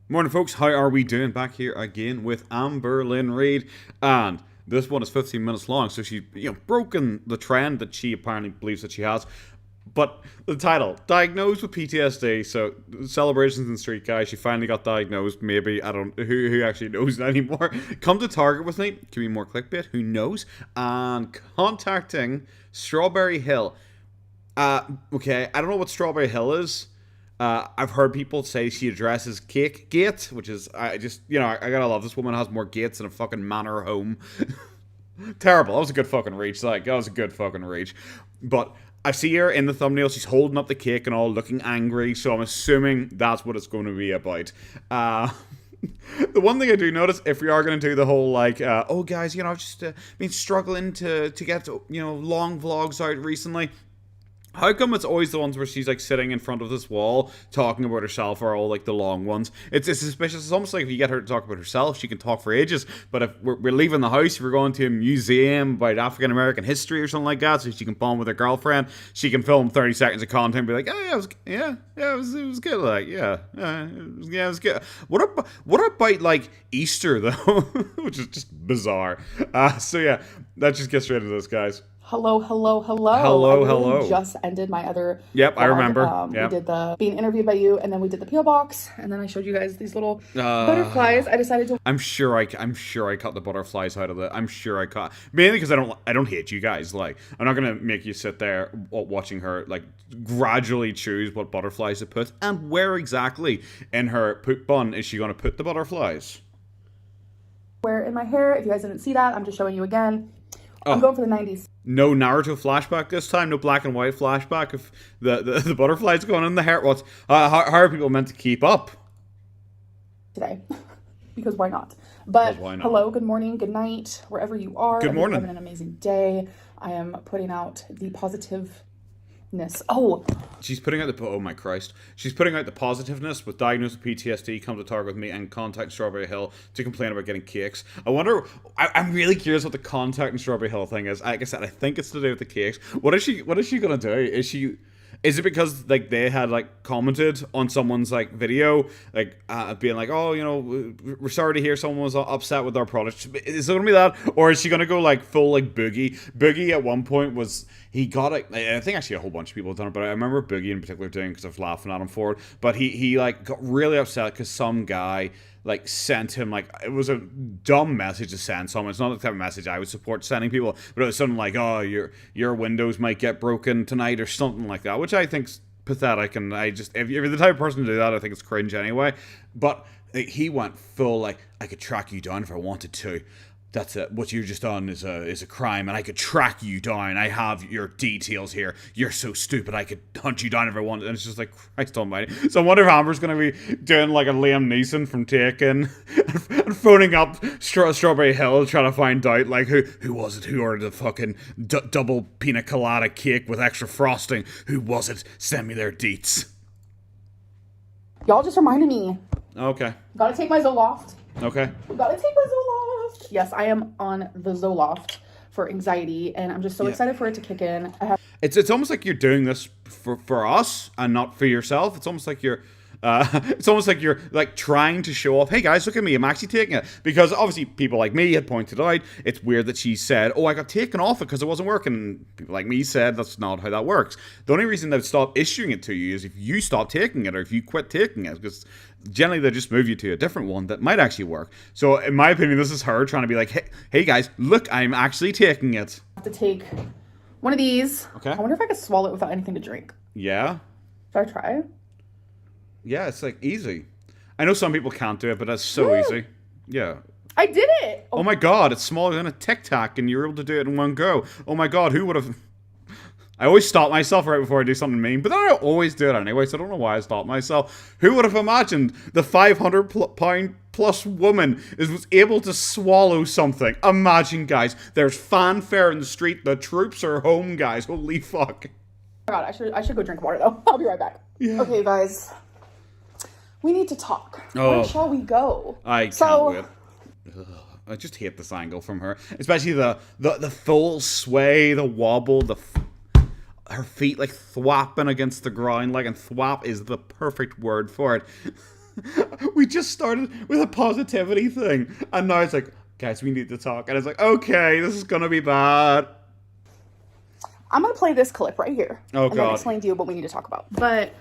Morning, folks. How are we doing? Back here again with Amberlynn Reid, and this one is 15 minutes long. So she's broken the trend that she apparently believes that she has. But the title, diagnosed with PTSD. So celebrations in the street, guys. She finally got diagnosed. Maybe I don't who actually knows anymore. Come to Target with me. Can be more clickbait. Who knows? And contacting Strawberry Hill. Okay, I don't know what Strawberry Hill is. I've heard people say she addresses CakeGate, which is, I gotta love this woman has more gates than a fucking manor home. Terrible. That was a good fucking reach. That was a good fucking reach. But I see her in the thumbnail. She's holding up the cake and all, looking angry. So I'm assuming that's what it's going to be about. The one thing I do notice, if we are going to do the whole oh guys, I've just been struggling to get long vlogs out recently. How come it's always the ones where she's sitting in front of this wall talking about herself are all the long ones? It's suspicious. It's almost like if you get her to talk about herself, she can talk for ages. But if we're leaving the house, if we're going to a museum about African American history or something like that, so she can bond with her girlfriend, she can film 30 seconds of content and be like, oh yeah, it was good. It was good. What about Easter though, which is just bizarre. So yeah, let's just get straight into this, guys. Hello. Hello. Just ended my other Yep, vlog. I remember. Yep. We did the being interviewed by you, and then we did the PO box, and then I showed you guys these little butterflies. I decided to. I'm sure I cut the butterflies out of it. I'm sure I cut, mainly because I don't hate you guys. I'm not gonna make you sit there watching her gradually choose what butterflies to put and where exactly in her poop bun is she gonna put the butterflies. Where in my hair? If you guys didn't see that, I'm just showing you again. I'm going for the 90s. No Naruto flashback this time. No black and white flashback of the butterflies going in the hair. How are people meant to keep up Today? Because why not? But why not? Hello, good morning, good night, wherever you are. Good morning. Having an amazing day. I am putting out the positiveness. Oh, she's putting out oh my Christ. She's putting out the positiveness with diagnosed with PTSD, come to Target with me and contact Strawberry Hill to complain about getting cakes. I wonder, I'm really curious what the contacting Strawberry Hill thing is. Like I said, I think it's to do with the cakes. What is she gonna do? Is it because they had commented on someone's video being oh we're sorry to hear someone was upset with our product? Is it gonna be that, or is she gonna go full Boogie at one point was he got it? I think actually a whole bunch of people have done it, but I remember Boogie in particular doing it because I was laughing at him for it. But he got really upset because some guy sent him it was a dumb message to send someone. It's not the type of message I would support sending people, but it was something oh your windows might get broken tonight or something like that, which I think's pathetic. And if you're the type of person to do that, I think it's cringe anyway. But he went full I could track you down if I wanted to. That's it. What you've just done is a crime, and I could track you down. I have your details here. You're so stupid. I could hunt you down if I wanted. And it's just Christ almighty. So I wonder if Amber's going to be doing a Liam Neeson from Taken and phoning up Strawberry Hill trying to find out who was it who ordered the fucking double pina colada cake with extra frosting. Who was it? Send me their deets. y'all just reminded me. Okay. Gotta take my Zoloft. Okay. Gotta take my Zoloft. Yes, I am on the Zoloft for anxiety, and I'm just so excited for it to kick in. It's almost like you're doing this for us and not for yourself. It's almost like you're trying to show off. Hey guys, look at me, I'm actually taking it. Because obviously people like me had pointed out it's weird that she said, oh, I got taken off it because it wasn't working. People like me said that's not how that works. The only reason they'd stop issuing it to you is if you stop taking it or if you quit taking it, because generally they just move you to a different one that might actually work. So in my opinion, this is her trying to be hey guys, look, I'm actually taking it. I have to take one of these. Okay. I wonder if I could swallow it without anything to drink. Yeah. Should I try? Yeah, it's easy. I know some people can't do it, but that's so easy. Yeah. I did it! Oh my god, it's smaller than a Tic Tac and you're able to do it in one go. Oh my god, who would have... I always stop myself right before I do something mean, but then I always do it anyway, so I don't know why I stop myself. Who would have imagined the 500-pound plus woman was able to swallow something? Imagine, guys, there's fanfare in the street, the troops are home, guys. Holy fuck. Oh my god, I should go drink water though. I'll be right back. Yeah. Okay, guys. We need to talk. Where shall we go? I can't wait. Ugh, I just hate this angle from her, especially the full sway, the wobble, her feet thwapping against the ground, and thwap is the perfect word for it. We just started with a positivity thing, and now it's like, guys, we need to talk. And it's like, okay, this is gonna be bad. I'm gonna play this clip right here. Oh, and God. then explain to you what we need to talk about. But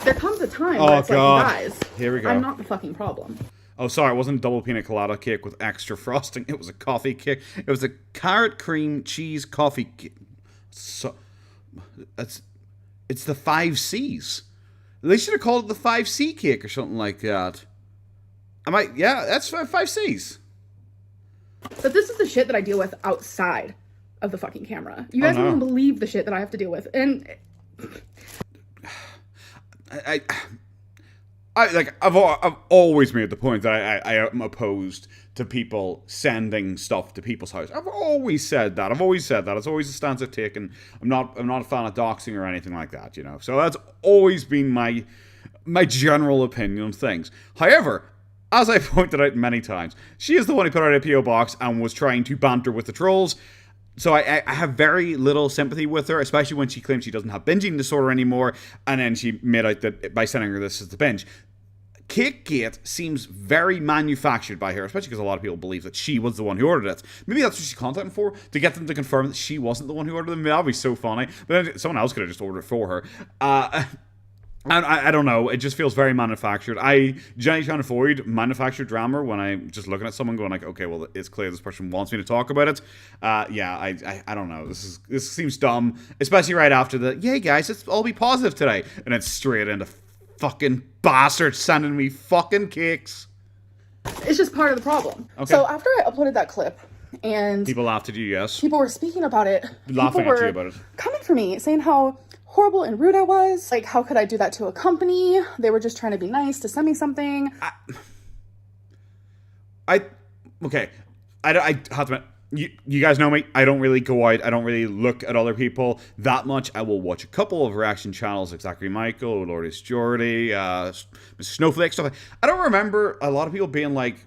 there comes a time where it's God. like, guys, here we go. I'm not the fucking problem. Oh, sorry, it wasn't a double pina colada cake with extra frosting. It was a coffee cake. It was a carrot cream cheese coffee cake. So, it's the 5 C's. They should have called it the 5C cake or something like that. Yeah, that's 5 C's. But this is the shit that I deal with outside of the fucking camera. You guys won't even believe the shit that I have to deal with. And I've always made the point that I am opposed to people sending stuff to people's house. I've always said that. It's always a stance I've taken. I'm not a fan of doxing or anything like that, you know. So that's always been my general opinion on things. However, as I pointed out many times, she is the one who put out a PO box and was trying to banter with the trolls. So I have very little sympathy with her, especially when she claims she doesn't have binging disorder anymore, and then she made out that by sending her this as the binge. CakeGate seems very manufactured by her, especially because a lot of people believe that she was the one who ordered it. Maybe that's what she's contacting for, to get them to confirm that she wasn't the one who ordered them. That would be so funny. But then someone else could have just ordered it for her. And I don't know, it just feels very manufactured. I generally try and avoid manufactured drama when I'm just looking at someone going like, okay, well, it's clear this person wants me to talk about it. I don't know. This seems dumb, especially right after the, yay guys, let's all be positive today. And then straight into fucking bastards sending me fucking cakes. it's just part of the problem. Okay. So after I uploaded that clip, and people laughed at you, yes. people were speaking about it. Laughing people at were you about it. coming for me, saying how horrible and rude I was. Like, how could I do that to a company? They were just trying to be nice to send me something. I have to admit, you guys know me. I don't really go out. I don't really look at other people that much. I will watch a couple of reaction channels like Zachary Michael, Lourdes Jordy, Mr. Snowflake, stuff. I don't remember a lot of people being like,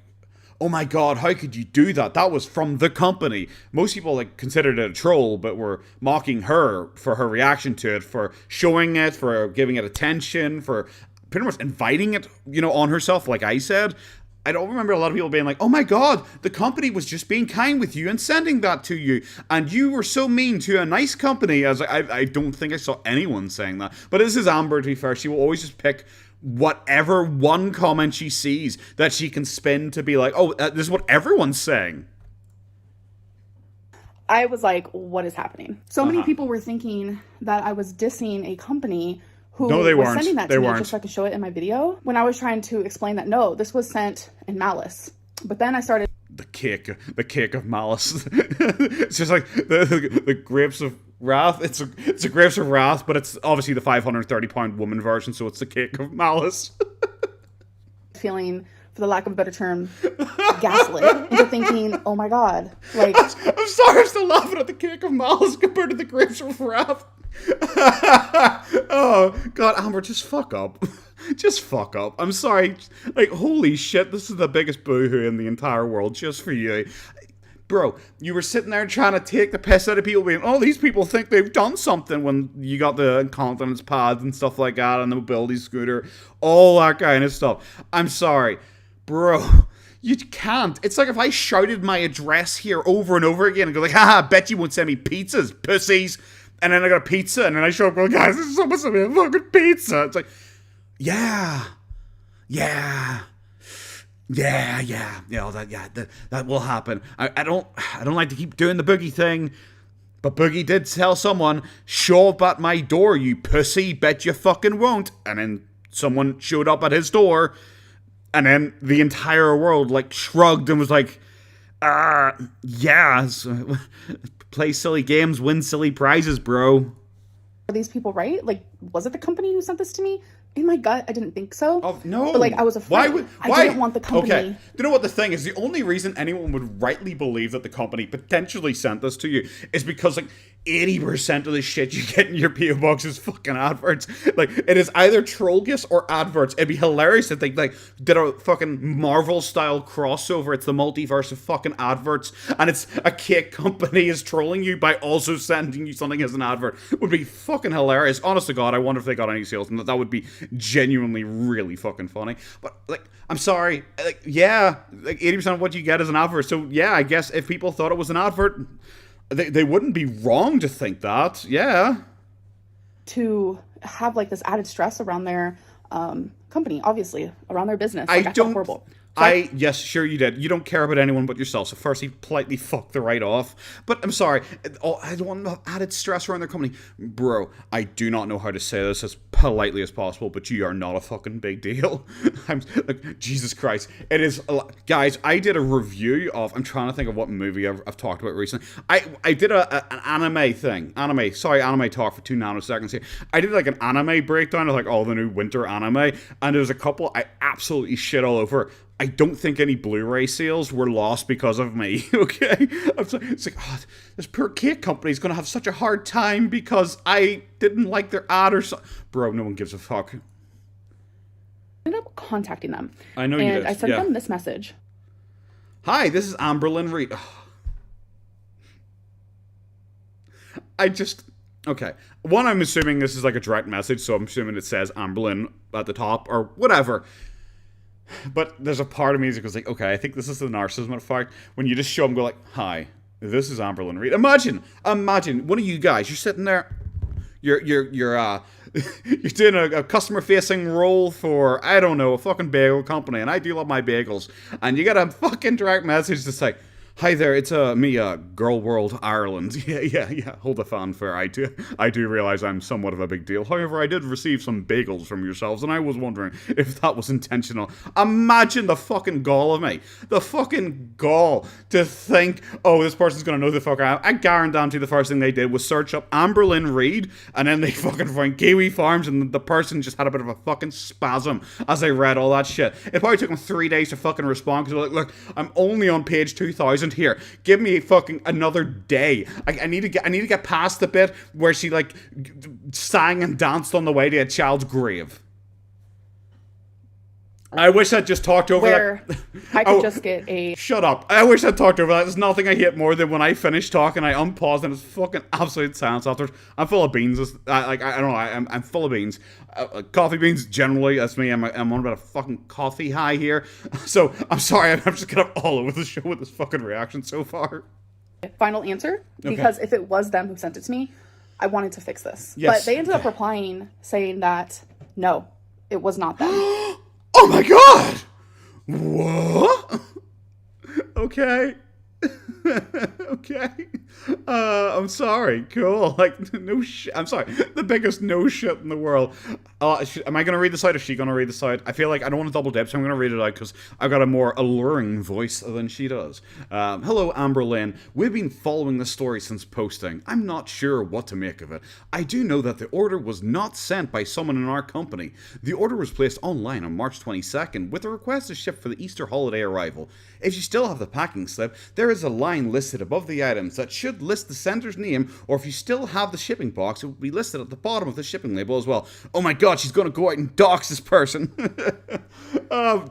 oh my god, how could you do that? That was from the company. Most people like considered it a troll, but were mocking her for her reaction to it, for showing it, for giving it attention, for pretty much inviting it, on herself, like I said. I don't remember a lot of people being like, oh my god, the company was just being kind with you and sending that to you. And you were so mean to a nice company. I don't think I saw anyone saying that. But this is Amber, to be fair. She will always just pick whatever one comment she sees that she can spin to be like, oh, this is what everyone's saying. I was like, what is happening? So many people were thinking that I was dissing a company who was sending that to me just so I could show it in my video. When I was trying to explain that, no, this was sent in malice. But then I started... The cake of malice. It's just like the grapes of wrath. It's a grapes of wrath, but it's obviously the 530-pound woman version, so it's the cake of malice. feeling, for the lack of a better term, gaslit into thinking, oh my god. Like, I'm sorry, I'm still laughing at the cake of malice compared to the grapes of wrath. Oh god, Amber, just fuck up. Just fuck up. I'm sorry. Like, holy shit, this is the biggest boohoo in the entire world just for you. Bro, you were sitting there trying to take the piss out of people being, oh, these people think they've done something when you got the incontinence pads and stuff like that and the mobility scooter, all that kind of stuff. I'm sorry. Bro, you can't. It's like if I shouted my address here over and over again and go like, haha, bet you won't send me pizzas, pussies. And then I got a pizza, and then I show up going, guys, this is supposed to be a fucking pizza. It's like, that will happen. I don't like to keep doing the Boogie thing, but Boogie did tell someone, show up at my door, you pussy, bet you fucking won't. And then someone showed up at his door, and then the entire world, like, shrugged and was like, play silly games, win silly prizes, bro. Are these people right? Like, was it the company who sent this to me? In my gut, I didn't think so. Oh, no. But, like, I was afraid. I didn't want the company. Okay. You know what the thing is? The only reason anyone would rightly believe that the company potentially sent this to you is because, like, 80% of the shit you get in your PO box is fucking adverts. Like, it is either Trollgus or adverts. It'd be hilarious if they like did a fucking Marvel style crossover. It's the multiverse of fucking adverts, and it's a cake company is trolling you by also sending you something as an advert. It would be fucking hilarious. Honest to God, I wonder if they got any sales, and that would be genuinely really fucking funny. But like, I'm sorry, like, yeah, like 80% of what you get is an advert. So yeah, I guess if people thought it was an advert, they wouldn't be wrong to think that, yeah. To have like this added stress around their company, obviously, around their business. Like, I felt horrible. Yes, sure you did. You don't care about anyone but yourself. So first, he politely fucked the right off. But I'm sorry, I don't want added stress around their company. Bro, I do not know how to say this as politely as possible, but you are not a fucking big deal. I'm like, Jesus Christ. It is, guys, I did a review of, I'm trying to think of what movie I've talked about recently. I did an anime thing. Anime talk for 2 nanoseconds here. I did like an anime breakdown of like all the new winter anime, and there was a couple I absolutely shit all over. I don't think any Blu-ray sales were lost because of me, okay? It's like, oh, this poor cake company's going to have such a hard time because I didn't like their ad or something. Bro, no one gives a fuck. I ended up contacting them. I know you did. And I sent them this message. Hi, this is Amberlynn Reed. Okay. One, I'm assuming this is like a direct message, so I'm assuming it says Amberlynn at the top or whatever. But there's a part of me that goes like, okay, I think this is the narcissism effect. When you just show them, go like, hi, this is Amberlynn Reed. Imagine, one of you guys, you're sitting there, you're you're doing a customer-facing role for, I don't know, a fucking bagel company, and I do love my bagels, and you get a fucking direct message that's like, hi there, it's me, Gorlworld, Ireland. Yeah. Hold the fanfare. I do realize I'm somewhat of a big deal. However, I did receive some bagels from yourselves, and I was wondering if that was intentional. Imagine the fucking gall of me. The fucking gall to think, oh, this person's gonna know the fuck I am. I guarantee the first thing they did was search up Amberlynn Reed, and then they fucking find Kiwi Farms, and the person just had a bit of a fucking spasm as they read all that shit. It probably took them 3 days to fucking respond, because they're like, look, I'm only on page 2000 here. Give me fucking another day. I need to get past the bit where she like sang and danced on the way to a child's grave. I wish I'd just talked over that. I could just get a... Shut up. I wish I'd talked over that. There's nothing I hate more than when I finish talking, I unpause, and it's fucking absolute silence afterwards. I'm full of beans. I don't know. I'm full of beans. Coffee beans, generally. That's me. I'm on about a fucking coffee high here. So, I'm sorry. I'm just kind of all over the show with this fucking reaction so far. Final answer. Because if it was them who sent it to me, I wanted to fix this. Yes. But they ended up replying saying that, no, it was not them. Oh my god! What? Okay. Okay. I'm sorry. Cool. Like, no shit. I'm sorry. The biggest no shit in the world. Am I going to read this out? Is she going to read this out? I feel like I don't want to double dip, so I'm going to read it out because I've got a more alluring voice than she does. Hello, Amberlynn. We've been following this story since posting. I'm not sure what to make of it. I do know that the order was not sent by someone in our company. The order was placed online on March 22nd with a request to ship for the Easter holiday arrival. If you still have the packing slip, there is a line listed above the items that should list the sender's name, or if you still have the shipping box, it will be listed at the bottom of the shipping label as well. Oh my god, she's going to go out and dox this person. I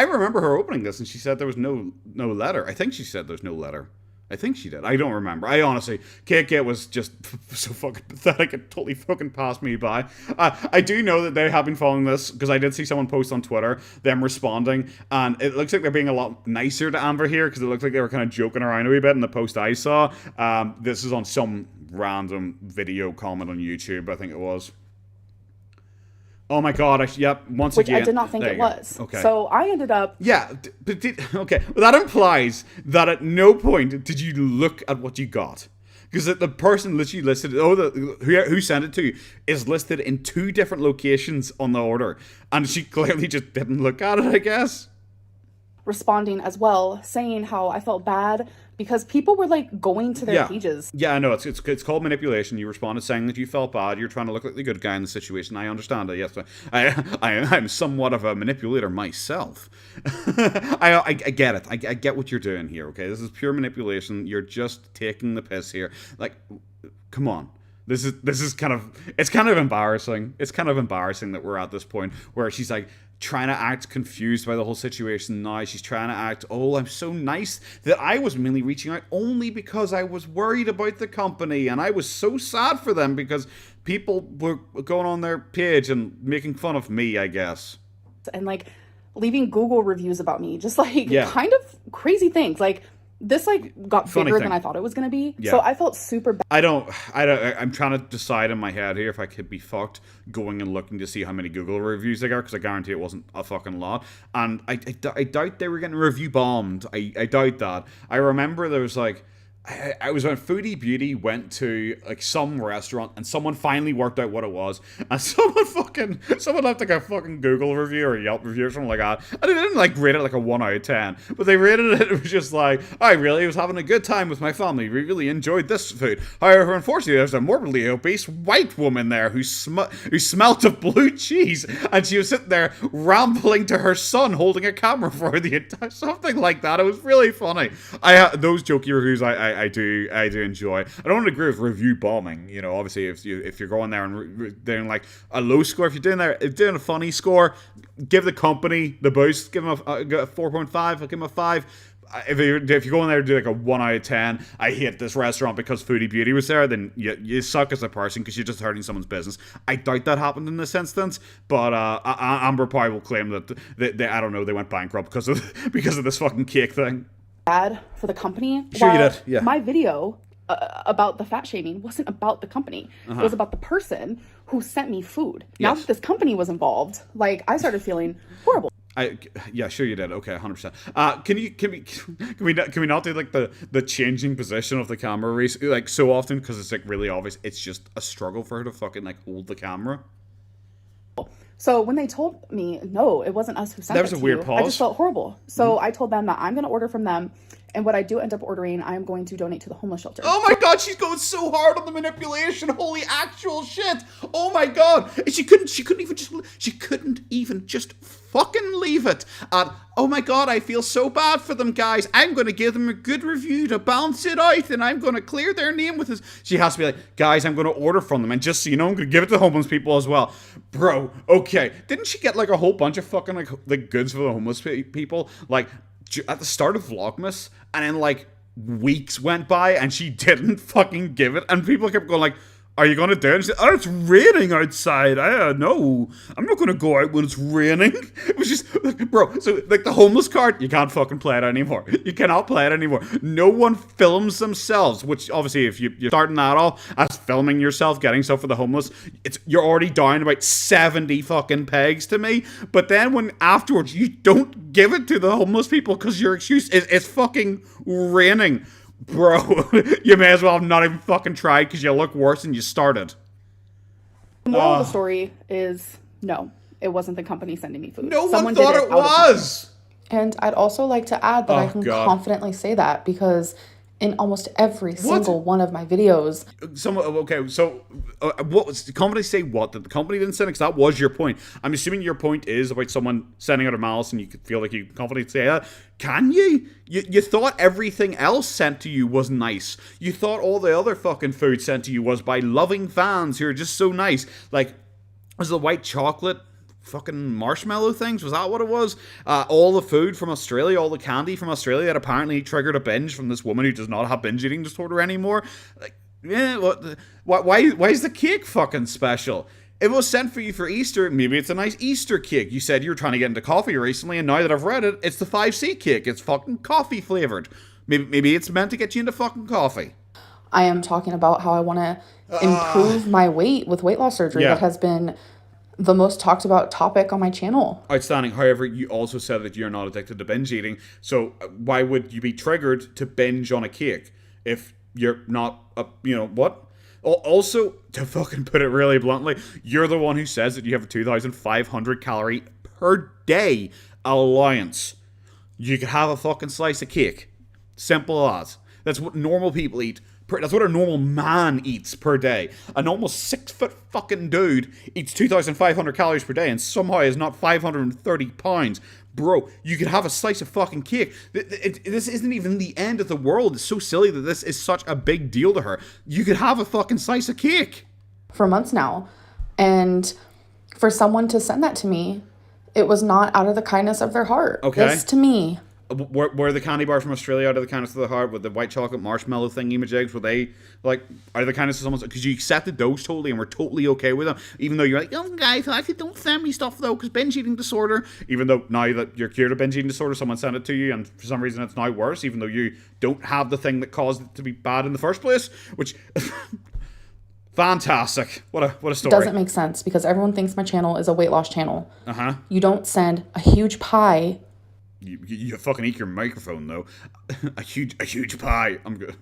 remember her opening this and she said there was no letter. I think she said there's no letter. I think she did. I don't remember. I honestly, CakeGate was just so fucking pathetic. It totally fucking passed me by. I do know that they have been following this because I did see someone post on Twitter, them responding, and it looks like they're being a lot nicer to Amber here because it looked like they were kind of joking around a wee bit in the post I saw. This is on some random video comment on YouTube, I think it was. Oh my god, once Which again. I did not think it was. Okay. So I ended up... Yeah, but okay. Well, that implies that at no point did you look at what you got. Because the person literally listed, who sent it to you, is listed in 2 different locations on the order. And she clearly just didn't look at it, I guess. Responding as well, saying how I felt bad because people were like going to their pages. Yeah, I know. It's called manipulation. You responded saying that you felt bad. You're trying to look like the good guy in the situation. I understand it. Yes, I'm somewhat of a manipulator myself. I get it. I get what you're doing here. Okay, this is pure manipulation. You're just taking the piss here. Like, come on. This is kind of embarrassing. It's kind of embarrassing that we're at this point where she's like trying to act confused by the whole situation now. She's trying to act, oh, I'm so nice, that I was mainly reaching out only because I was worried about the company and I was so sad for them because people were going on their page and making fun of me, I guess. And like leaving Google reviews about me, just like kind of crazy things. Like this like got bigger than I thought it was going to be. Yeah. So I felt super bad. I'm trying to decide in my head here if I could be fucked going and looking to see how many Google reviews they got, because I guarantee it wasn't a fucking lot. And I doubt they were getting review bombed. I doubt that. I remember there was like, I was when Foodie Beauty went to like some restaurant and someone finally worked out what it was, and someone left like a fucking Google review or a Yelp review or something like that, and they didn't like rate it like a 1 out of 10, but they rated it was just like, I really was having a good time with my family, we really enjoyed this food. However, unfortunately, there's a morbidly obese white woman there who smelt of blue cheese, and she was sitting there rambling to her son holding a camera for her the entire, something like that. It was really funny. Those jokey reviews I do enjoy. I don't agree with review bombing. You know, obviously, if you're going there and doing like a low score, if you're doing a funny score, give the company the boost. Give them a 4.5. I'll give them a 5. If you're going there to do like a 1 out of 10, I hate this restaurant because Foodie Beauty was there, then you suck as a person because you're just hurting someone's business. I doubt that happened in this instance, but Amber probably will claim that they I don't know, they went bankrupt because of this fucking cake thing. Bad for the company. Sure you did, yeah. My video about the fat shaming wasn't about the company. It was about the person who sent me food. Yes. Now that this company was involved, like I started feeling horrible. Yeah, sure you did. Okay, 100%. Can we not do like the changing position of the camera like so often, because it's like really obvious it's just a struggle for her to fucking like hold the camera. So when they told me, no, it wasn't us who sent it to you. There was a weird pause. I just felt horrible. So I told them that I'm going to order from them. And what I do end up ordering, I am going to donate to the homeless shelter. Oh my god, she's going so hard on the manipulation. Holy actual shit. Oh my god. And she couldn't even just fucking leave it at, oh my god, I feel so bad for them, guys. I'm going to give them a good review to balance it out, and I'm going to clear their name with this. She has to be like, guys, I'm going to order from them, and just so you know, I'm going to give it to homeless people as well. Bro, okay. Didn't she get like a whole bunch of fucking like goods for the homeless people? Like, at the start of Vlogmas, and then like weeks went by and she didn't fucking give it, and people kept going like, are you gonna do it? And she said, oh, it's raining outside. No, I'm not gonna go out when it's raining. It was just, bro, so like the homeless card, you can't fucking play it anymore. You cannot play it anymore. No one films themselves, which obviously if you're starting that off as filming yourself getting stuff for the homeless, you're already down about 70 fucking pegs to me. But then when afterwards you don't give it to the homeless people because your excuse is it's fucking raining. Bro, you may as well have not even fucking tried because you look worse than you started. The moral of the story is, no, it wasn't the company sending me food. Someone thought it was! And I'd also like to add that I can confidently say that because in almost every single one of my videos. What was the company say? What did the company didn't send? Because that was your point. I'm assuming your point is about someone sending out a malice, and you could feel like you confidently say that. Can you? You thought everything else sent to you was nice. You thought all the other fucking food sent to you was by loving fans who are just so nice. Like, was the white chocolate fucking marshmallow things? Was that what it was? All the food from Australia, all the candy from Australia that apparently triggered a binge from this woman who does not have binge eating disorder anymore. Like, yeah, why is the cake fucking special? It was sent for you for Easter. Maybe it's a nice Easter cake. You said you were trying to get into coffee recently, and now that I've read it, it's the 5C cake. It's fucking coffee flavored. Maybe it's meant to get you into fucking coffee. I am talking about how I want to improve my weight with weight loss surgery. That has been the most talked about topic on my channel. Outstanding. However, you also said that you're not addicted to binge eating. So why would you be triggered to binge on a cake if you're not, what? Also, to fucking put it really bluntly, you're the one who says that you have a 2,500 calorie per day allowance. You could have a fucking slice of cake. Simple as. That's what normal people eat. That's what a normal man eats per day. A normal 6-foot fucking dude eats 2,500 calories per day and somehow is not 530 pounds. Bro, you could have a slice of fucking cake. This isn't even the end of the world. It's so silly that this is such a big deal to her. You could have a fucking slice of cake. For months now. And for someone to send that to me, it was not out of the kindness of their heart. Okay. This, to me... Were the candy bars from Australia out of the kindness of the heart with the white chocolate marshmallow thingy-majigs? Were they, like, out of the kindness of someone's... Because you accepted those totally and were totally okay with them. Even though you're like, oh, guys, actually don't send me stuff, though, because binge eating disorder. Even though now that you're cured of binge eating disorder, someone sent it to you, and for some reason it's now worse, even though you don't have the thing that caused it to be bad in the first place. Which... Fantastic. What a story. It doesn't make sense, because everyone thinks my channel is a weight loss channel. Uh-huh. You don't send a huge pie... You fucking eat your microphone, though. a huge pie. I'm good.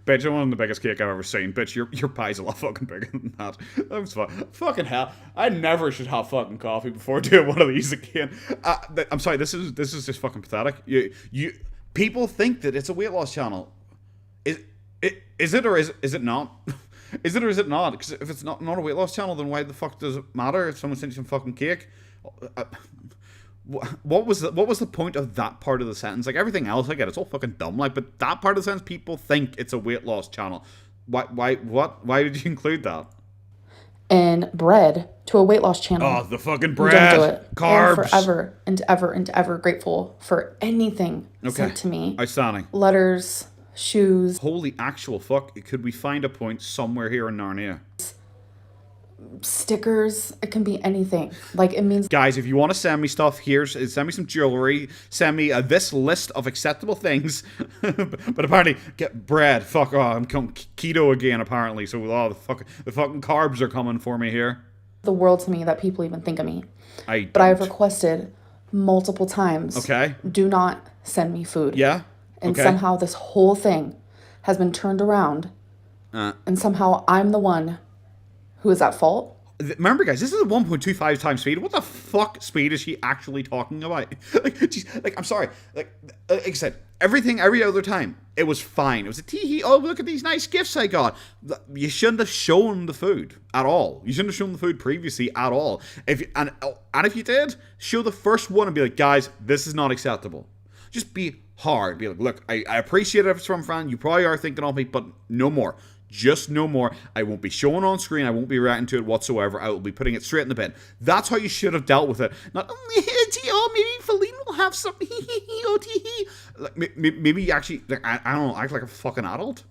Bitch, I'm one of the biggest cake I've ever seen. Bitch, your pie's a lot fucking bigger than that. That's fucking hell. I never should have fucking coffee before doing one of these again. I'm sorry. This is just fucking pathetic. You people think that it's a weight loss channel. Is it or is it not? Is it or is it not? Because if it's not a weight loss channel, then why the fuck does it matter if someone sends you some fucking cake? What was the point of that part of the sentence? Like, everything else, I get it's all fucking dumb. Like, but that part of the sentence, people think it's a weight loss channel. Why did you include that? And bread to a weight loss channel. Oh, the fucking bread. Don't do it. Carbs. I'm forever and ever and ever grateful for anything sent to me. Outstanding. Letters, shoes. Holy actual fuck! Could we find a point somewhere here in Narnia? Stickers, it can be anything. Like, it means... Guys, if you want to send me stuff, send me some jewelry, send me this list of acceptable things. But apparently, get bread. Fuck, I'm keto again, apparently. So, the fucking carbs are coming for me here. The world to me that people even think of me. But I've requested multiple times. Okay. Do not send me food. Yeah. And somehow this whole thing has been turned around. And somehow I'm the one who is at fault. Remember, guys, this is a 1.25 times speed. What the fuck speed is she actually talking about? I'm sorry. Like I said, every other time, it was fine. It was a tee-hee, oh, look at these nice gifts I got. You shouldn't have shown the food at all. You shouldn't have shown the food previously at all. And if you did, show the first one and be like, guys, this is not acceptable. Just be hard. Be like, look, I appreciate it if it's from a friend. You probably are thinking of me, but no more. Just no more. I won't be showing on screen. I won't be reacting to it whatsoever. I will be putting it straight in the bin. That's how you should have dealt with it. Not, oh, maybe Feline will have some. Maybe actually, I don't know, act like a fucking adult.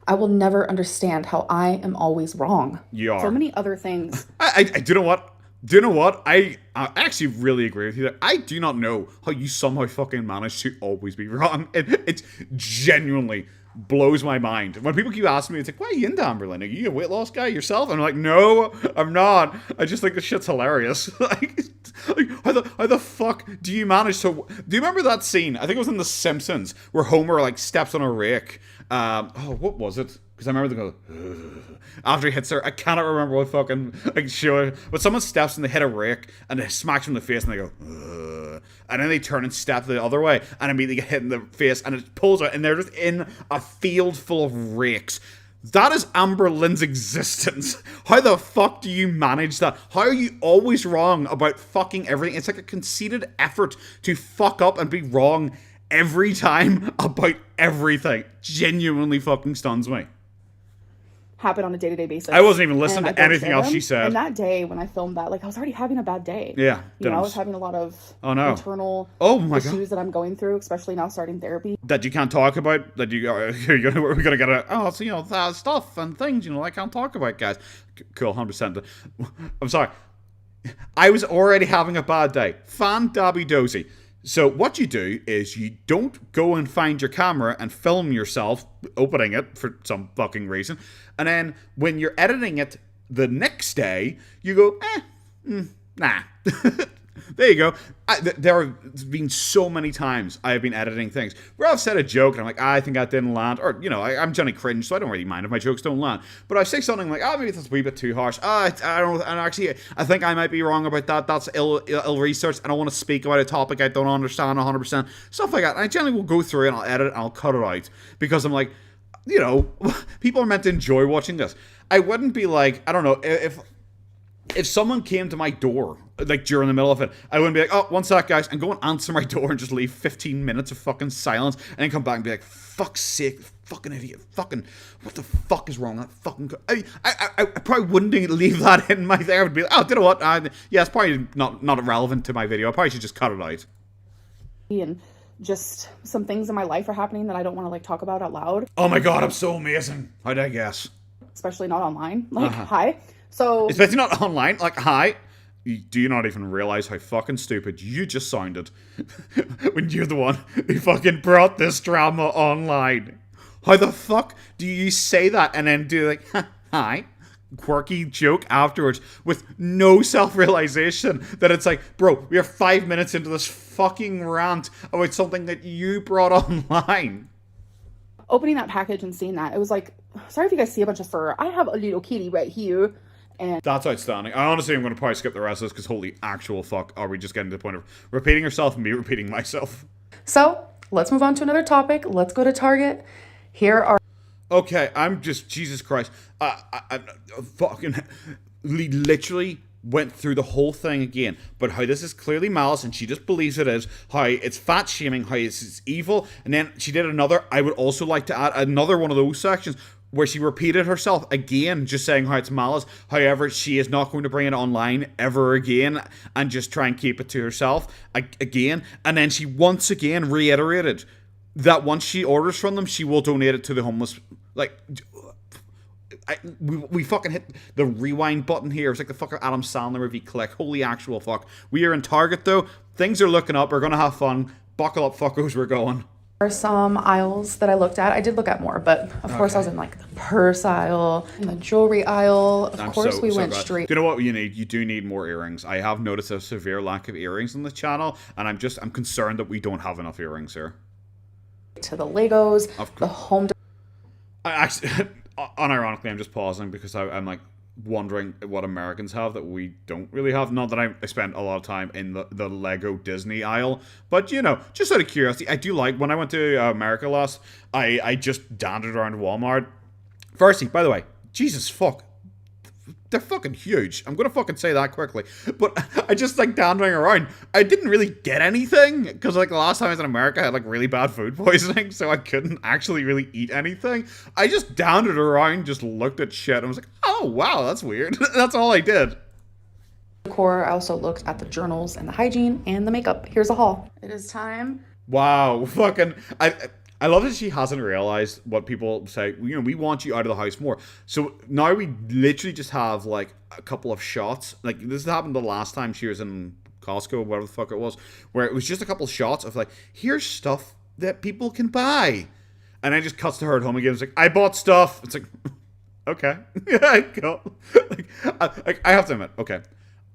I will never understand how I am always wrong. You are. So many other things. I do you know what? Do you know what? I actually really agree with you there. I do not know how you somehow fucking manage to always be wrong. It's genuinely blows my mind. When people keep asking me, it's like, why are you into Amberlynn? Are you a weight loss guy yourself? I'm like, no, I'm not. I just think this shit's hilarious. like how the fuck do you manage to... Do you remember that scene? I think it was in The Simpsons, where Homer, like, steps on a rake. What was it? Because I remember them go, after he hits her. I cannot remember what fucking, like, show. But someone steps and they hit a rake and they smacks them in the face and they go, ugh. And then they turn and step the other way and immediately get hit in the face and it pulls out and they're just in a field full of rakes. That is Amberlynn's existence. How the fuck do you manage that? How are you always wrong about fucking everything? It's like a conceited effort to fuck up and be wrong every time about everything. Genuinely fucking stuns me. Happen on a day-to-day basis. I wasn't even listening to anything else she said. And that day when I filmed that, like, I was already having a bad day. Yeah. I was having a lot of internal issues that I'm going through, especially now starting therapy. That you can't talk about, that we're gonna get stuff and things, I can't talk about, guys. Cool, 100%. I'm sorry. I was already having a bad day. Fan-dabby-dozy. So what you do is you don't go and find your camera and film yourself opening it for some fucking reason. And then when you're editing it the next day, you go, nah. There you go. There have been so many times I have been editing things where I've said a joke and I'm like, I think that didn't land. Or, I'm Johnny Cringe, so I don't really mind if my jokes don't land. But I say something like, maybe that's a wee bit too harsh. I don't know. And actually, I think I might be wrong about that. That's ill-researched. I don't want to speak about a topic I don't understand 100%. Stuff like that. And I generally will go through and I'll edit it and I'll cut it out. Because I'm like, people are meant to enjoy watching this. I wouldn't be like, I don't know, if someone came to my door, like, during the middle of it, I wouldn't be like, oh, one sec, guys, and go and answer my door and just leave 15 minutes of fucking silence, and then come back and be like, fuck's sake, fucking idiot, fucking, what the fuck is wrong with that fucking... I probably wouldn't leave that in my thing. I would be like, oh, you know what, yeah, it's probably not relevant to my video. I probably should just cut it out. And just some things in my life are happening that I don't want to, like, talk about out loud. Oh my god, I'm so amazing. How'd I guess? Especially not online. Like, hi. So... Especially not online. Like, hi. Do you not even realize how fucking stupid you just sounded when you're the one who fucking brought this drama online? How the fuck do you say that and then do, like, hi, quirky joke afterwards with no self-realization that it's like, bro, we are 5 minutes into this fucking rant about something that you brought online. Opening that package and seeing that, it was like, sorry if you guys see a bunch of fur. I have a little kitty right here. And that's outstanding. I honestly am going to probably skip the rest of this because holy actual fuck, are we just getting to the point of repeating yourself and me repeating myself? So, let's move on to another topic. Let's go to Target. Here are... Okay, I'm just... Jesus Christ. I fucking... literally went through the whole thing again. But how this is clearly malice and she just believes it is. How it's fat shaming. How it's evil. And then she did another... I would also like to add another one of those sections where she repeated herself again, just saying how it's malice. However, she is not going to bring it online ever again and just try and keep it to herself again. And then she once again reiterated that once she orders from them, she will donate it to the homeless. Like, we fucking hit the rewind button here. It's like the fucking Adam Sandler movie Click. Holy actual fuck. We are in Target though. Things are looking up. We're going to have fun. Buckle up, fuckos. We're going. Are some aisles that I looked at. I did look at more, but of course I was in like the purse aisle and the jewelry aisle. Of course we went straight. Do you know what you need? You do need more earrings. I have noticed a severe lack of earrings on the channel, and I'm concerned that we don't have enough earrings here. To the Legos, the home. I actually, unironically, I'm just pausing because I'm like wondering what Americans have that we don't really have. Not that I spent a lot of time in the Lego Disney aisle, but just out of curiosity, I do like, when I went to America last, I just dandered around Walmart. Firstly, by the way, Jesus fuck, they're fucking huge. I'm gonna fucking say that quickly. But I just like dandering around. I didn't really get anything because like the last time I was in America, I had like really bad food poisoning, so I couldn't actually really eat anything. I just dandered around, just looked at shit, and was like, oh wow, that's weird. That's all I did. Decor. I also looked at the journals and the hygiene and the makeup. Here's a haul. It is time. Wow, fucking I love that she hasn't realized what people say. We want you out of the house more. So now we literally just have like a couple of shots. Like this happened the last time she was in Costco, whatever the fuck it was, where it was just a couple of shots of like, here's stuff that people can buy. And then it just cuts to her at home again. It's like, I bought stuff. It's like, okay. Cool. I have to admit, okay,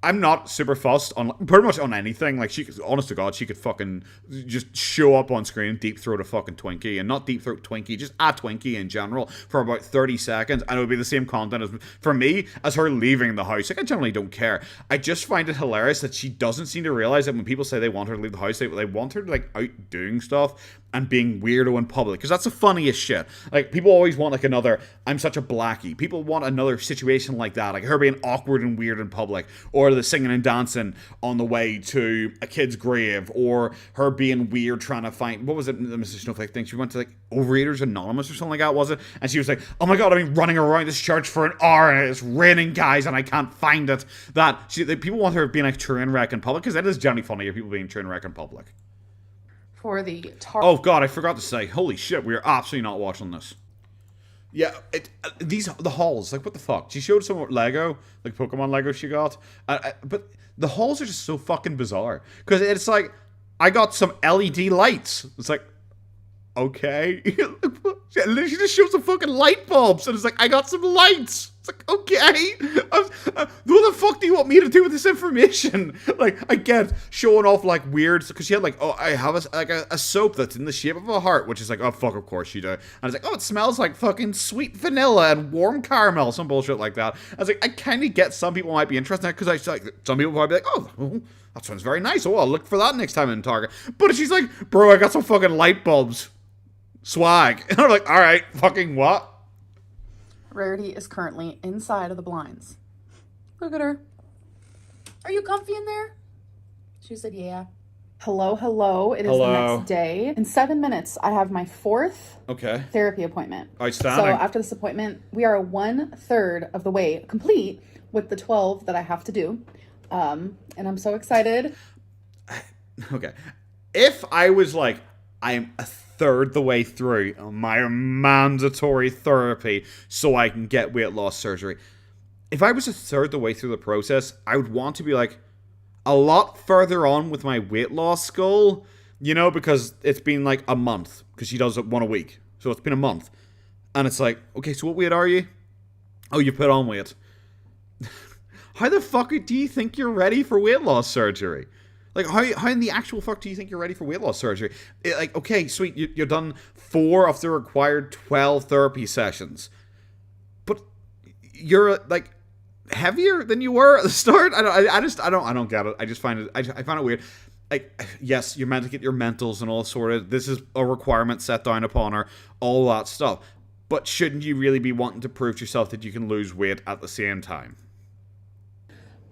I'm not super fussed on pretty much on anything. Like, she could, honest to God, she could fucking just show up on screen and deep throat a fucking Twinkie. And not deep throat Twinkie, just a Twinkie in general for about 30 seconds. And it would be the same content as, for me, as her leaving the house. Like, I generally don't care. I just find it hilarious that she doesn't seem to realize that when people say they want her to leave the house, they want her to, like, out doing stuff and being weirdo in public. Because that's the funniest shit. Like, people always want, like, another, I'm such a blackie. People want another situation like that. Like, her being awkward and weird in public. Or the singing and dancing on the way to a kid's grave, or her being weird trying to find, what was it, the Mrs. Snowflake thing, she went to like Overeaters Anonymous or something like that, was it? And she was like, oh my god, I've been running around this church for an hour and it's raining, guys, and I can't find it. People want her being like train wreck in public, because that is generally funny if people being train wreck in public. For the oh god, I forgot to say, holy shit, we are absolutely not watching this. Yeah, the hauls, like, what the fuck? She showed some Lego, like Pokemon Lego she got, but the hauls are just so fucking bizarre. Because it's like, I got some LED lights. It's like, okay. She just shows the fucking light bulbs, and it's like, I got some lights. It's like, okay. What the fuck do you want me to do with this information? Like, I get showing off, like, weird, because she had, like, oh, I have a soap that's in the shape of a heart, which is like, oh, fuck, of course you do. And it's like, oh, it smells like fucking sweet vanilla and warm caramel, some bullshit like that. I was like, I kind of get some people might be interested in it, because some people might be like, oh, that sounds very nice. Oh, I'll look for that next time in Target. But she's like, bro, I got some fucking light bulbs. Swag. And I'm like, all right, fucking what? Rarity is currently inside of the blinds. Look at her. Are you comfy in there? She said, yeah. Hello. It is the next day. In 7 minutes, I have my 4th therapy appointment. Outstanding. So after this appointment, we are 1/3 of the way complete with the 12 that I have to do. And I'm so excited. Okay. If I was like, I'm a third the way through my mandatory therapy so I can get weight loss surgery. If I was a third the way through the process, I would want to be like a lot further on with my weight loss goal, you know, because it's been like a month, because she does it 1 a week. So it's been a month. And it's like, okay, so what weight are you? Oh, you put on weight. How the fuck do you think you're ready for weight loss surgery? Like, how in the actual fuck do you think you're ready for weight loss surgery? Like, okay, sweet, you've done 4 of the required 12 therapy sessions. But you're, like, heavier than you were at the start? I don't get it. I just find it, I find it weird. Like, yes, you're meant to get your mentals and all sorted. This is a requirement set down upon her. All that stuff. But shouldn't you really be wanting to prove to yourself that you can lose weight at the same time?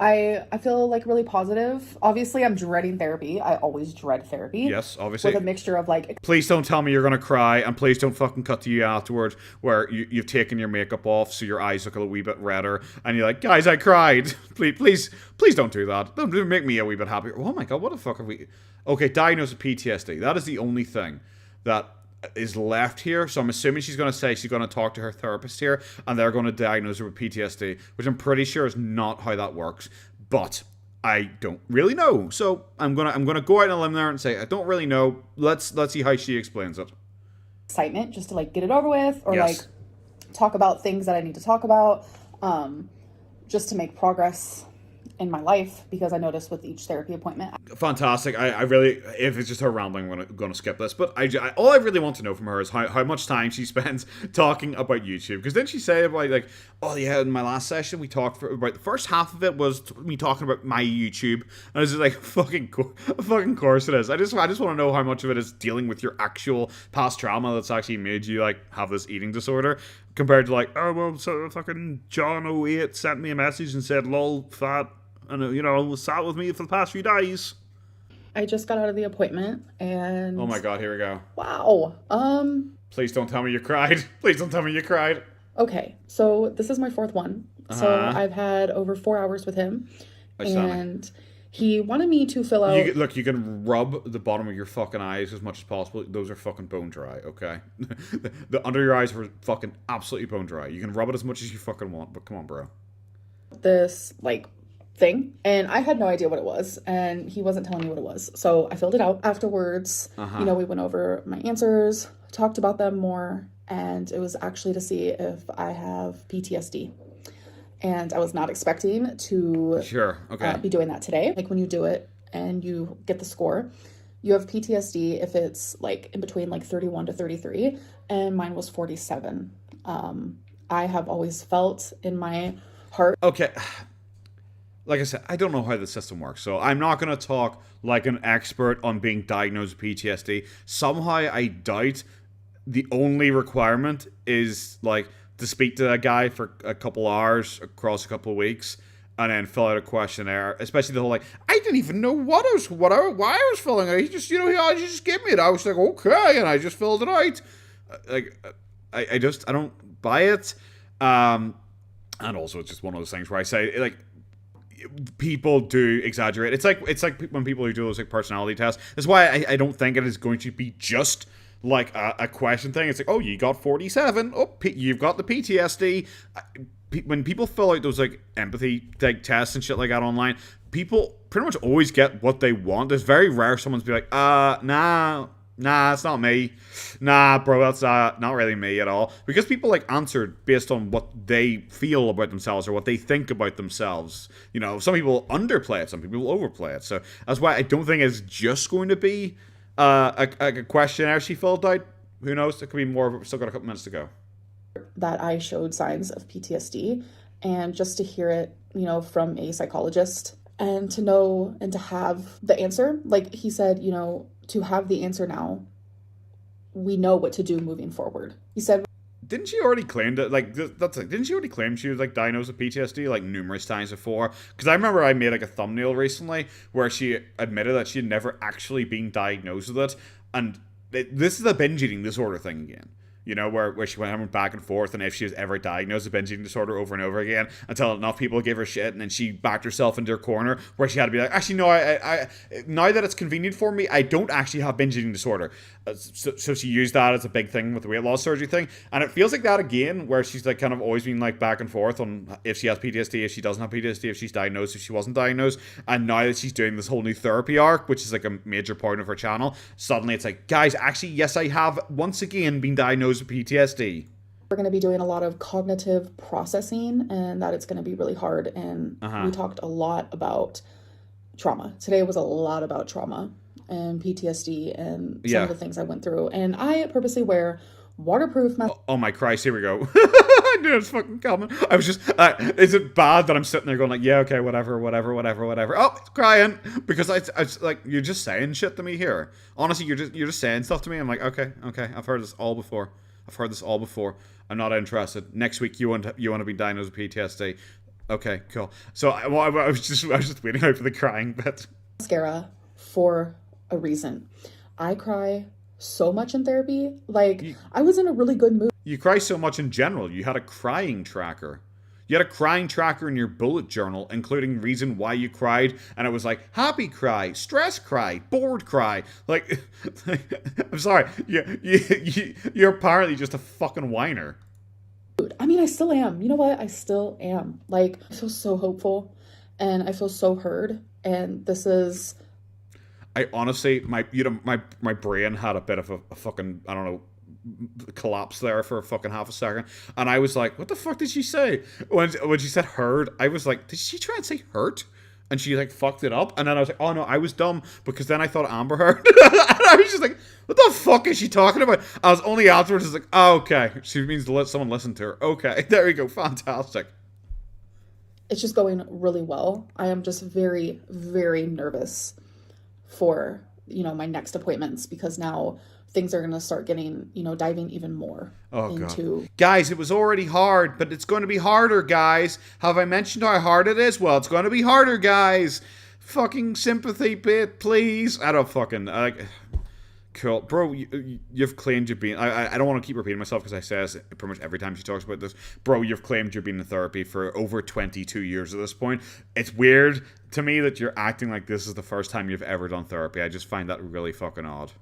I feel like really positive. Obviously, I'm dreading therapy. I always dread therapy. Yes, obviously. With a mixture of like... Please don't tell me you're going to cry, and please don't fucking cut to you afterwards where you've taken your makeup off so your eyes look a wee bit redder, and you're like, guys, I cried. Please don't do that. Don't make me a wee bit happier. Oh my god, what the fuck have we... Okay, diagnosed with PTSD. That is the only thing that is left here. So I'm assuming she's going to say she's going to talk to her therapist here, and they're going to diagnose her with PTSD, which I'm pretty sure is not how that works. But I don't really know. So I'm gonna go out on a limb there and say I don't really know. Let's see how she explains it. Excitement, just to like get it over with, or like talk about things that I need to talk about, just to make progress in my life, because I noticed with each therapy appointment. Fantastic. I really, if it's just her rambling, I'm going to skip this. But all I really want to know from her is how much time she spends talking about YouTube. Because then she said about like, oh yeah, in my last session we talked about the first half of it was me talking about my YouTube, and I was just like, fucking course it is. I just want to know how much of it is dealing with your actual past trauma that's actually made you like have this eating disorder, compared to like, oh well, so fucking John 08 sent me a message and said lol fat, and you know, sat with me for the past few days. I just got out of the appointment, and oh my god, here we go. Wow. Please don't tell me you cried. Please don't tell me you cried. Okay, so this is my 4th one. So I've had over 4 hours with him, and he wanted me to fill out... Look, you can rub the bottom of your fucking eyes as much as possible. Those are fucking bone dry, okay? The under your eyes are fucking absolutely bone dry. You can rub it as much as you fucking want, but come on, bro. This, like, thing, and I had no idea what it was, and he wasn't telling me what it was. So I filled it out. Afterwards, you know, we went over my answers, talked about them more, and it was actually to see if I have PTSD. And I was not expecting to be doing that today. Like when you do it and you get the score, you have PTSD if it's like in between like 31 to 33, and mine was 47. I have always felt in my heart. Okay. Like I said, I don't know how the system works, so I'm not going to talk like an expert on being diagnosed with PTSD. Somehow I doubt the only requirement is like to speak to that guy for a couple hours across a couple of weeks and then fill out a questionnaire, especially the whole like, I didn't even know why I was filling it. He just, you know, he just gave me it. I was like, okay, and I just filled it out. Like, I don't buy it. And also it's just one of those things where I say, like, people do exaggerate. It's like when people who do those like personality tests. That's why I don't think it is going to be just like a question thing. It's like, oh, you got 47. Oh, you've got the PTSD. When people fill out those like empathy like tests and shit like that online, people pretty much always get what they want. It's very rare someone's be like, nah, Nah, it's not me. Nah, bro, that's not really me at all. Because people like answered based on what they feel about themselves or what they think about themselves. You know, some people underplay it, some people overplay it. So that's why I don't think it's just going to be a questionnaire she filled out. Who knows? It could be more. We've still got a couple minutes to go. That I showed signs of PTSD, and just to hear it, you know, from a psychologist, and to know and to have the answer, like he said, you know, to have the answer now, we know what to do moving forward. He said, didn't she already claim that, like, didn't she already claim she was, like, diagnosed with PTSD, like, numerous times before? Because I remember I made, like, a thumbnail recently where she admitted that she had never actually been diagnosed with it, and this is a binge eating disorder thing again. You know, where she went back and forth, and if she was ever diagnosed with binge eating disorder over and over again, until enough people gave her shit, and then she backed herself into her corner, where she had to be like, actually, no, I now that it's convenient for me, I don't actually have binge eating disorder. So she used that as a big thing with the weight loss surgery thing, and it feels like that again, where she's like kind of always been like back and forth on if she has PTSD, if she doesn't have PTSD, if she's diagnosed, if she wasn't diagnosed, and now that she's doing this whole new therapy arc, which is like a major part of her channel, suddenly it's like, guys, actually, yes, I have once again been diagnosed with PTSD. We're going to be doing a lot of cognitive processing, and that it's going to be really hard, and we talked a lot about trauma. Today was a lot about trauma and PTSD and some of the things I went through. And I purposely wear waterproof masks. Oh my Christ, here we go. I knew it was fucking coming. I was just, is it bad that I'm sitting there going like, yeah, okay, whatever. Oh, it's crying. Because I like, you're just saying shit to me here. Honestly, you're just saying stuff to me. I'm like, okay, I've heard this all before. I'm not interested. Next week, you want to be diagnosed with PTSD. Okay, cool. So I was just waiting out for the crying bit. Mascara for a reason. I cry so much in therapy. Like, I was in a really good mood. You cry so much in general. You had a crying tracker. You had a crying tracker in your bullet journal, including reason why you cried, and it was like, happy cry, stress cry, bored cry. Like, I'm sorry, you're apparently just a fucking whiner. I mean, I still am. You know what? I still am. Like, I feel so hopeful, and I feel so heard, and this is... I honestly, my brain had a bit of a fucking, I don't know, collapse there for a fucking half a second, and I was like, what the fuck did she say? When she said heard, I was like, did she try and say hurt? And she like fucked it up, and then I was like, oh no, I was dumb, because then I thought Amber Heard. And I was just like, what the fuck is she talking about? I was only afterwards, I was like, oh, okay, she means to let someone listen to her. Okay, there we go, fantastic. It's just going really well. I am just very, very nervous for, you know, my next appointments, because now things are going to start getting, you know, diving even more into... God. Guys, it was already hard, but it's going to be harder, guys. Have I mentioned how hard it is? Well, it's going to be harder, guys. Fucking sympathy bit, please. I don't fucking... cool. Bro, you've claimed you've been... I don't want to keep repeating myself because I say this pretty much every time she talks about this. Bro, you've claimed you've been in therapy for over 22 years at this point. It's weird to me that you're acting like this is the first time you've ever done therapy. I just find that really fucking odd.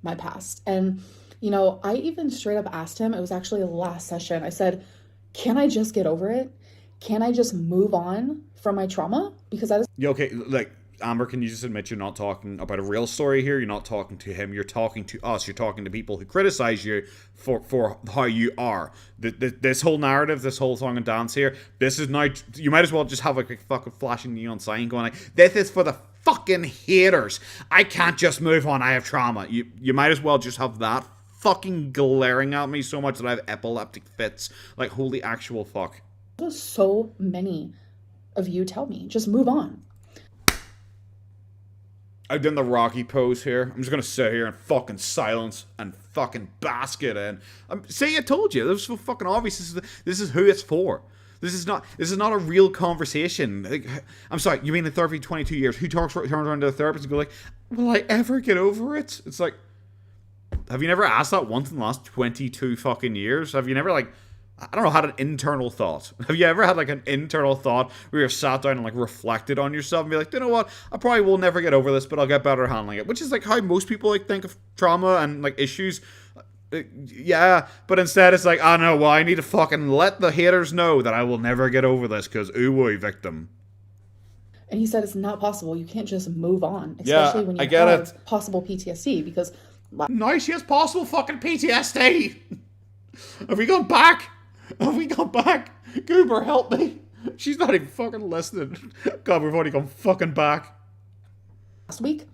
My past. And, you know, I even straight up asked him, it was actually the last session, I said, can I just get over it? Can I just move on from my trauma? Because I was... Yeah, okay, like... Amber, can you just admit you're not talking about a real story here? You're not talking to him. You're talking to us. You're talking to people who criticize you for how you are. This whole narrative, this whole song and dance here, this is now... You might as well just have like a fucking flashing neon sign going like, this is for the fucking haters. I can't just move on. I have trauma. You might as well just have that fucking glaring at me so much that I have epileptic fits. Like, holy actual fuck. So many of you tell me, just move on. I've done the Rocky pose here. I'm just going to sit here in fucking silence and fucking bask it in. See, I told you. This was so fucking obvious. This is who it's for. This is not a real conversation. Like, I'm sorry, you've been in therapy 22 years. Who turns around to a therapist and go like, will I ever get over it? It's like, have you never asked that once in the last 22 fucking years? Have you never, like, I don't know, had an internal thought? Have you ever had like an internal thought where you're sat down and like reflected on yourself and be like, you know what, I probably will never get over this, but I'll get better at handling it? Which is like how most people like think of trauma and like issues. Yeah, but instead it's like, oh no, well I need to fucking let the haters know that I will never get over this because ooh, victim. And he said it's not possible. You can't just move on, especially when you have possible PTSD, because... No, she has possible fucking PTSD! Have we gone back? Have we gone back? Goober, help me! She's not even fucking listening. God, we've already gone fucking back. Last week,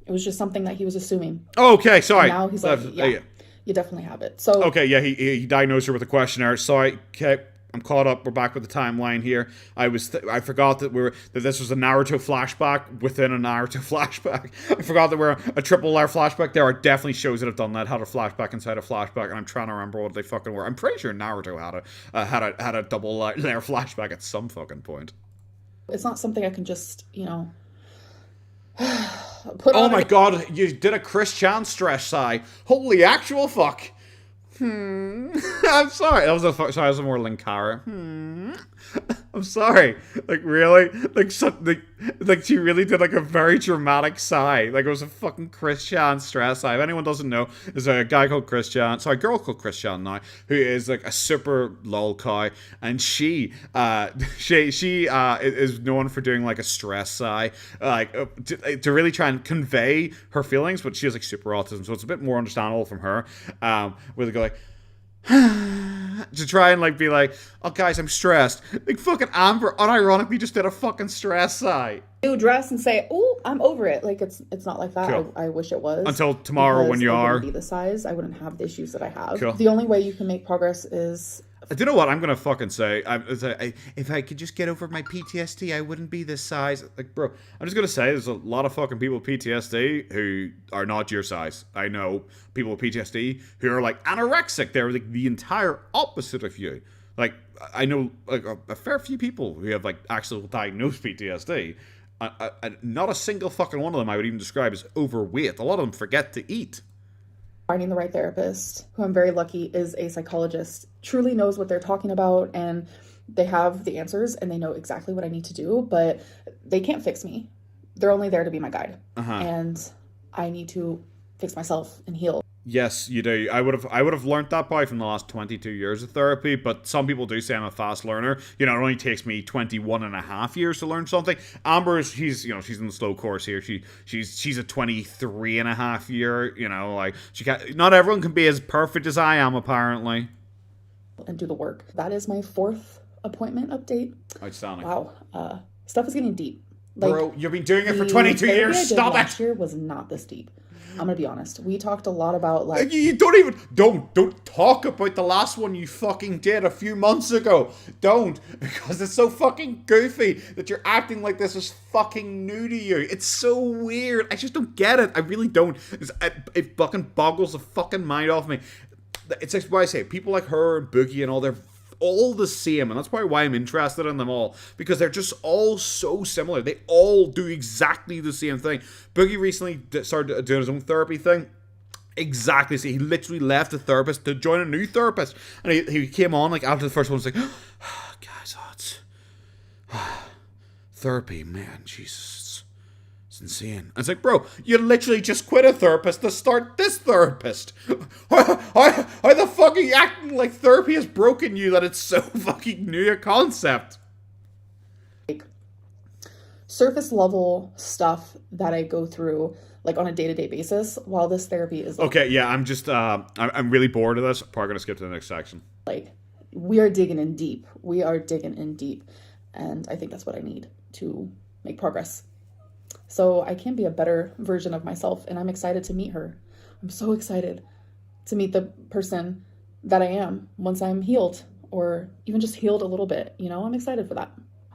it was just something that he was assuming. Okay, sorry. And now he's like, yeah, you definitely have it. So okay, yeah, he diagnosed her with a questionnaire. Sorry, okay, I'm caught up. We're back with the timeline here. I forgot that this was a Naruto flashback within a Naruto flashback. I forgot that we're a triple layer flashback. There are definitely shows that have done that, had a flashback inside a flashback, and I'm trying to remember what they fucking were. I'm pretty sure Naruto had a double layer flashback at some fucking point. It's not something I can just, put on. Oh my god, you did a Chris Chan stress sigh. Holy actual fuck. I'm sorry. That was a more Linkara. I'm sorry. Like, really? Like she really did like a very dramatic sigh. Like it was a fucking Chris Chan stress sigh. If anyone doesn't know, there's a guy called Chris Chan. Sorry, a girl called Chris Chan now, who is like a super lol cow, and she is known for doing like a stress sigh, like to really try and convey her feelings. But she has like super autism, so it's a bit more understandable from her. Where they go like. To try and like be like, oh guys, I'm stressed. Like fucking Amber unironically just did a fucking stress sigh. You dress and say, oh, I'm over it. Like it's not like that. Cool. I wish it was. Until tomorrow when you are. Be the size, I wouldn't have the issues that I have. Cool. The only way you can make progress is. Do you know what I'm gonna fucking say? If I could just get over my PTSD, I wouldn't be this size. Like, bro, I'm just gonna say there's a lot of fucking people with PTSD who are not your size. I know people with PTSD who are like anorexic. They're like the entire opposite of you. Like, I know like a fair few people who have like actual diagnosed PTSD. Not a single fucking one of them I would even describe as overweight. A lot of them forget to eat. Finding the right therapist, who I'm very lucky is a psychologist, truly knows what they're talking about, and they have the answers and they know exactly what I need to do, but they can't fix me. They're only there to be my guide. And I need to fix myself and heal. Yes, you do. I would have learned that probably from the last 22 years of therapy, but some people do say I'm a fast learner. It only takes me 21 and a half years to learn something. Amber, she's in the slow course here. She's a 23 and a half year, like not everyone can be as perfect as I am, apparently. And do the work. That is my 4th appointment update. Outstanding. Wow. Stuff is getting deep. Like, bro, you've been doing it for 22 years. Stop it. Last year was not this deep. I'm gonna be honest. We talked a lot about like you don't talk about the last one you fucking did a few months ago. Don't, because it's so fucking goofy that you're acting like this is fucking new to you. It's so weird. I just don't get it. I really don't. It fucking boggles the fucking mind off me. It's like what I say. People like her and Boogie and all, they're all the same, and that's probably why I'm interested in them all, because they're just all so similar. They all do exactly the same thing. Boogie recently started doing his own therapy thing. Exactly. So he literally left the therapist to join a new therapist, and he came on like after the first one. Was like, oh, guys, it's therapy, man, Jesus, it's insane. And it's like, bro, you literally just quit a therapist to start this therapist. How the fuck are you acting like therapy has broken you that it's so fucking new a concept? Surface level stuff that I go through like on a day-to-day basis, while this therapy is like, okay, yeah, I'm just I'm really bored of this. Probably gonna skip to the next section. Like, we are digging in deep, and I think that's what I need to make progress, so I can be a better version of myself. And I'm excited to meet her. I'm so excited to meet the person that I am once I'm healed, or even just healed a little bit. I'm excited for that.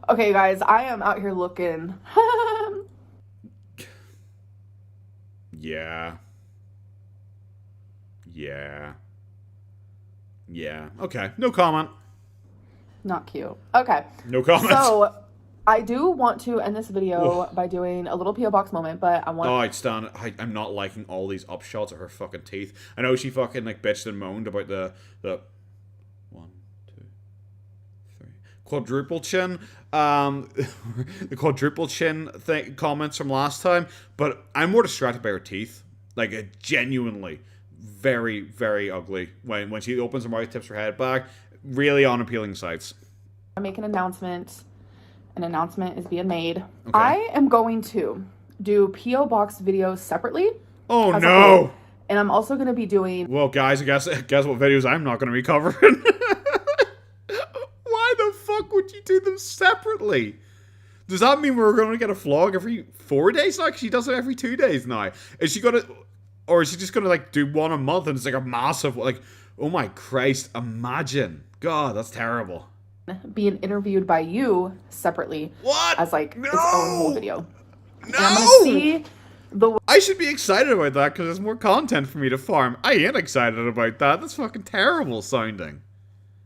Okay, guys, I am out here looking. Yeah. Okay. No comment. Not cute. Okay. No comment. So, I do want to end this video by doing a little P.O. Box moment, but I want... Oh, it's done. I'm not liking all these upshots of her fucking teeth. I know she fucking, like, bitched and moaned about the 1, 2, 3... quadruple chin. The quadruple chin comments from last time, but I'm more distracted by her teeth. Like, genuinely very, very ugly. When she opens her mouth, tips her head back, really unappealing sights. I make an announcement, an announcement is being made. Okay. I am going to do P.O. Box videos separately. Oh, no. And I'm also going to be doing... Well, guys, guess what videos I'm not going to be covering. Why the fuck would you do them separately? Does that mean we're going to get a vlog every 4 days now? Because she does it every 2 days now. Is she going to... Or is she just going to, like, do one a month and it's like a massive... Like, oh my Christ, imagine. God, that's terrible. Being interviewed by you separately. What? As, like, no! its own whole video. No! And I'm going to see... I should be excited about that because there's more content for me to farm. I ain't excited about that. That's fucking terrible sounding.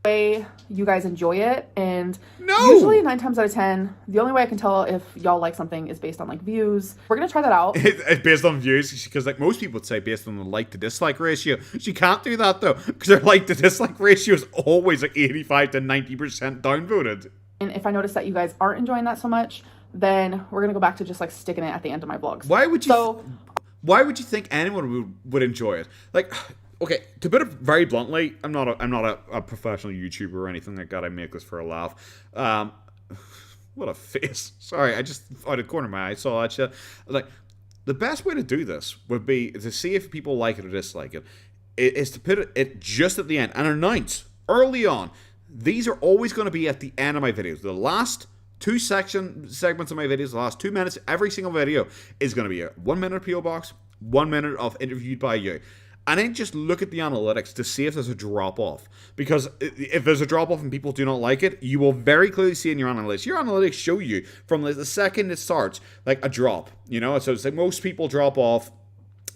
Way you guys enjoy it, and no! Usually 9 times out of 10, the only way I can tell if y'all like something is based on like views. We're gonna try that out. It's based on views because like most people would say based on the like to dislike ratio. She can't do that though because her like to dislike ratio is always like 85 to 90% downvoted. And if I notice that you guys aren't enjoying that so much, then we're gonna go back to just like sticking it at the end of my vlogs. Why would you think anyone would enjoy it? Like, okay, to put it very bluntly, I'm not a professional YouTuber or anything like that. I make this for a laugh. What a face. Sorry, I just out of the corner of my eye saw that shit. Like, the best way to do this would be to see if people like it or dislike it. Is to put it just at the end and announce early on. These are always going to be at the end of my videos. The last 2 segments of my videos, the last 2 minutes, every single video is going to be a 1 minute PO box, 1 minute of interviewed by you. And then just look at the analytics to see if there's a drop off. Because if there's a drop off and people do not like it, you will very clearly see in your analytics. Your analytics show you from the second it starts, like a drop. You know, so it's like most people drop off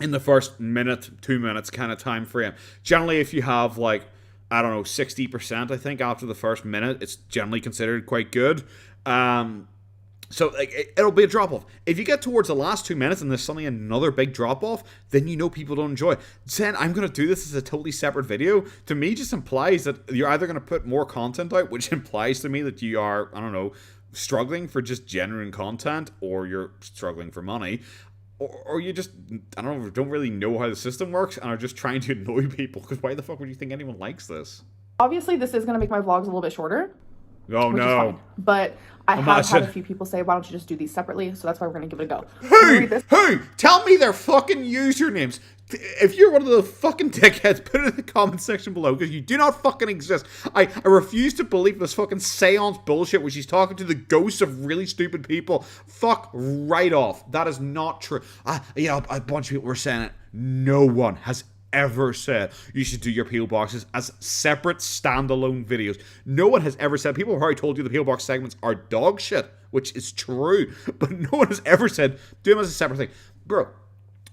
in the first minute, 2 minutes kind of time frame. Generally, if you have like, I don't know, 60%, I think, after the first minute, it's generally considered quite good. So like it'll be a drop-off. If you get towards the last 2 minutes and there's suddenly another big drop-off, then you know people don't enjoy it. Saying I'm going to do this as a totally separate video, to me just implies that you're either going to put more content out, which implies to me that you are, I don't know, struggling for just genuine content, or you're struggling for money, or you just, I don't know, don't really know how the system works and are just trying to annoy people, because why the fuck would you think anyone likes this? Obviously, this is going to make my vlogs a little bit shorter. Oh, no. But I have had a few people say, why don't you just do these separately? So that's why we're going to give it a go. Hey, tell me their fucking usernames. If you're one of the fucking dickheads, put it in the comment section below, because you do not fucking exist. I refuse to believe this fucking seance bullshit where she's talking to the ghosts of really stupid people. Fuck right off. That is not true. Yeah, a bunch of people were saying it. No one has ever said you should do your PO boxes as separate standalone videos. No one has ever said. People have already told you the PO box segments are dog shit, which is true, but no one has ever said do them as a separate thing. Bro,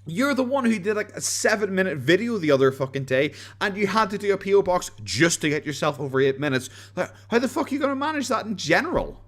you're the one who did like a 7-minute video the other fucking day, and you had to do a PO box just to get yourself over 8 minutes. How the fuck are you going to manage that in general?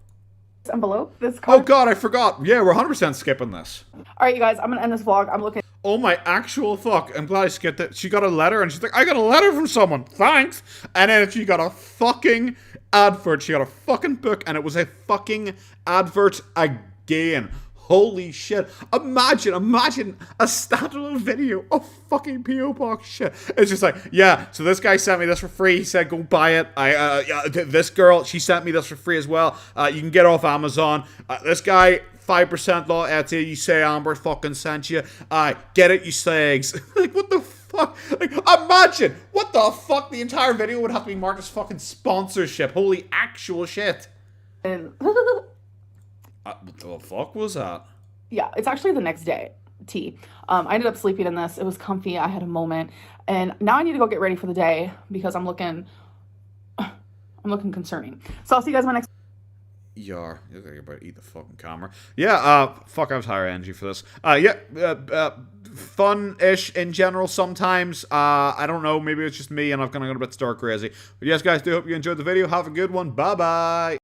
Envelope. This card. Oh god, I forgot. Yeah, we're 100% skipping this. Alright, you guys, I'm going to end this vlog. I'm looking. Oh my actual fuck. I'm glad I skipped it. She got a letter and she's like, I got a letter from someone. Thanks. And then she got a fucking advert. She got a fucking book and it was a fucking advert again. Holy shit. Imagine a standalone video of fucking P.O. Box shit. It's just like, yeah, so this guy sent me this for free. He said, go buy it. This girl, she sent me this for free as well. You can get off Amazon. This guy, 5% law at you say Amber fucking sent you. Get it, you slags. Like, what the fuck? Like, imagine what the fuck. The entire video would have to be marked as fucking sponsorship. Holy actual shit. And what the fuck was that? Yeah, it's actually the next day. I ended up sleeping in this. It was comfy. I had a moment, and now I need to go get ready for the day because I'm looking concerning. So I'll see you guys in my next. You're about to eat the fucking camera. Yeah, fuck, I was higher energy for this. Fun-ish in general sometimes. I don't know, maybe it's just me and I've kind of got a bit star crazy. But yes, guys, do hope you enjoyed the video. Have a good one. Bye-bye.